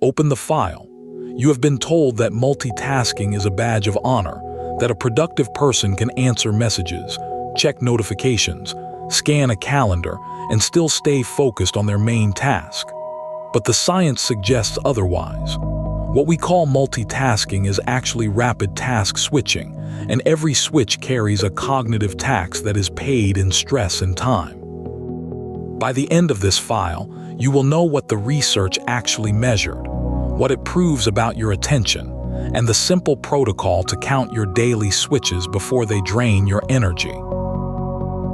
Open the file. You have been told that multitasking is a badge of honor, that a productive person can answer messages, check notifications, scan a calendar, and still stay focused on their main task. But the science suggests otherwise. What we call multitasking is actually rapid task switching, and every switch carries a cognitive tax that is paid in stress and time. By the end of this file, you will know what the research actually measured, what it proves about your attention, and the simple protocol to count your daily switches before they drain your energy.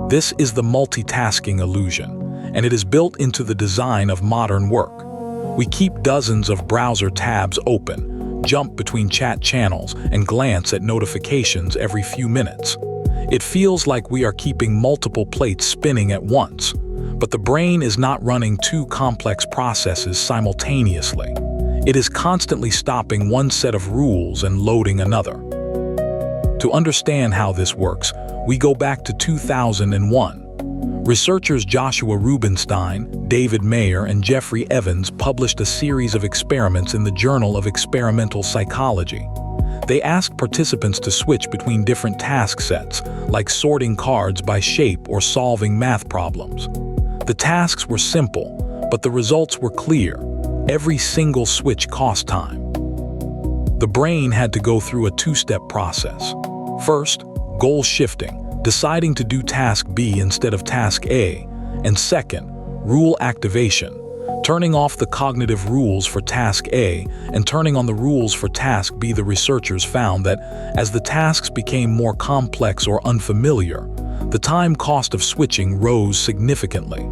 This is the multitasking illusion, and it is built into the design of modern work. We keep dozens of browser tabs open, jump between chat channels, and glance at notifications every few minutes. It feels like we are keeping multiple plates spinning at once, but the brain is not running two complex processes simultaneously. It is constantly stopping one set of rules and loading another. To understand how this works, we go back to 2001. Researchers Joshua Rubinstein, David Mayer, and Jeffrey Evans published a series of experiments in the Journal of Experimental Psychology. They asked participants to switch between different task sets, like sorting cards by shape or solving math problems. The tasks were simple, but the results were clear. Every single switch cost time. The brain had to go through a two-step process. First, goal shifting, deciding to do task B instead of task A, and second, rule activation, turning off the cognitive rules for task A and turning on the rules for task B. The researchers found that as the tasks became more complex or unfamiliar, the time cost of switching rose significantly.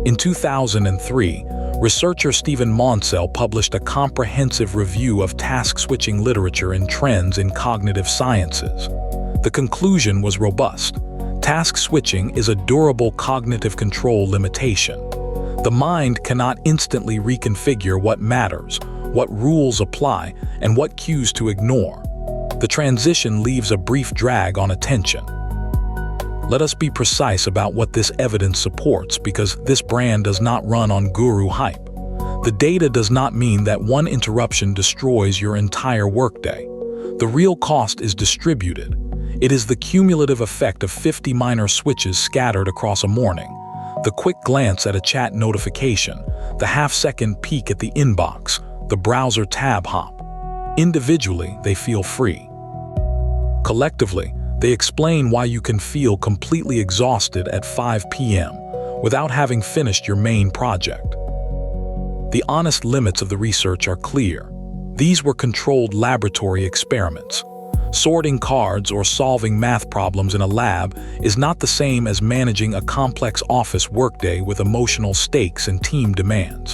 In 2003, researcher Monsell published a comprehensive review of task-switching literature and trends in cognitive sciences. The conclusion was robust. Task switching is a durable cognitive control limitation. The mind cannot instantly reconfigure what matters, what rules apply, and what cues to ignore. The transition leaves a brief drag on attention. Let us be precise about what this evidence supports, because this brand does not run on guru hype. The data does not mean that one interruption destroys your entire workday. The real cost is distributed. It is the cumulative effect of 50 minor switches scattered across a morning, the quick glance at a chat notification, the half-second peek at the inbox, the browser tab hop. Individually, they feel free. Collectively, they explain why you can feel completely exhausted at 5 p.m. without having finished your main project. The honest limits of the research are clear. These were controlled laboratory experiments. Sorting cards or solving math problems in a lab is not the same as managing a complex office workday with emotional stakes and team demands.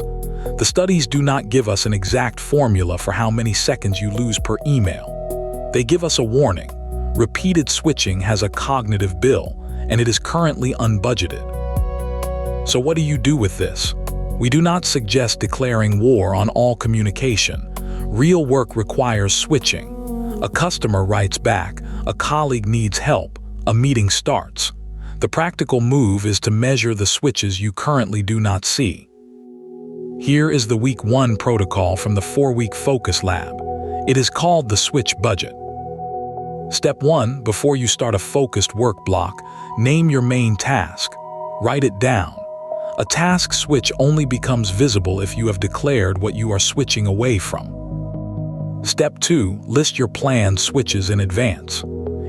The studies do not give us an exact formula for how many seconds you lose per email. They give us a warning. Repeated switching has a cognitive bill, and it is currently unbudgeted. So what do you do with this? We do not suggest declaring war on all communication. Real work requires switching. A customer writes back, a colleague needs help, a meeting starts. The practical move is to measure the switches you currently do not see. Here is the Week 1 protocol from the 4-week Focus Lab. It is called the Switch Budget. Step 1, before you start a focused work block, name your main task. Write it down. A task switch only becomes visible if you have declared what you are switching away from. Step 2, list your planned switches in advance.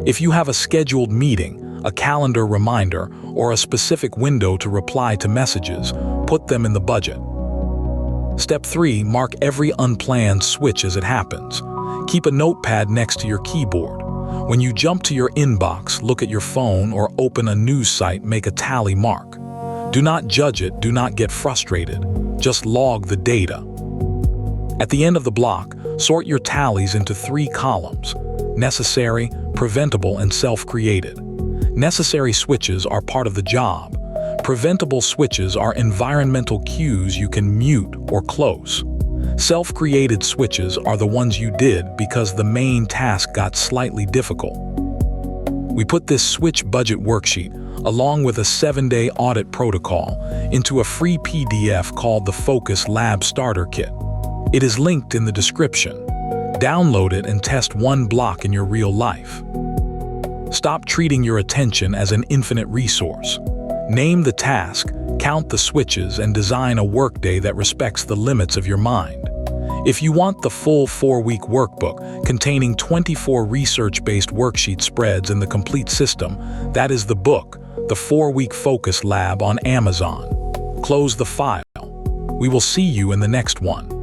If you have a scheduled meeting, a calendar reminder, or a specific window to reply to messages, put them in the budget. Step 3, mark every unplanned switch as it happens. Keep a notepad next to your keyboard. When you jump to your inbox, look at your phone, or open a news site, make a tally mark. Do not judge it, do not get frustrated. Just log the data. At the end of the block, sort your tallies into 3 columns: necessary, preventable, and self-created. Necessary switches are part of the job. Preventable switches are environmental cues you can mute or close. Self-created switches are the ones you did because the main task got slightly difficult. We put this switch budget worksheet, along with a 7-day audit protocol, into a free PDF called the Focus Lab Starter Kit. It is linked in the description. Download it and test one block in your real life. Stop treating your attention as an infinite resource. Name the task, count the switches, and design a workday that respects the limits of your mind. If you want the full 4-week workbook containing 24 research-based worksheet spreads and the complete system, that is the book, The 4-Week Focus Lab on Amazon. Close the file. We will see you in the next one.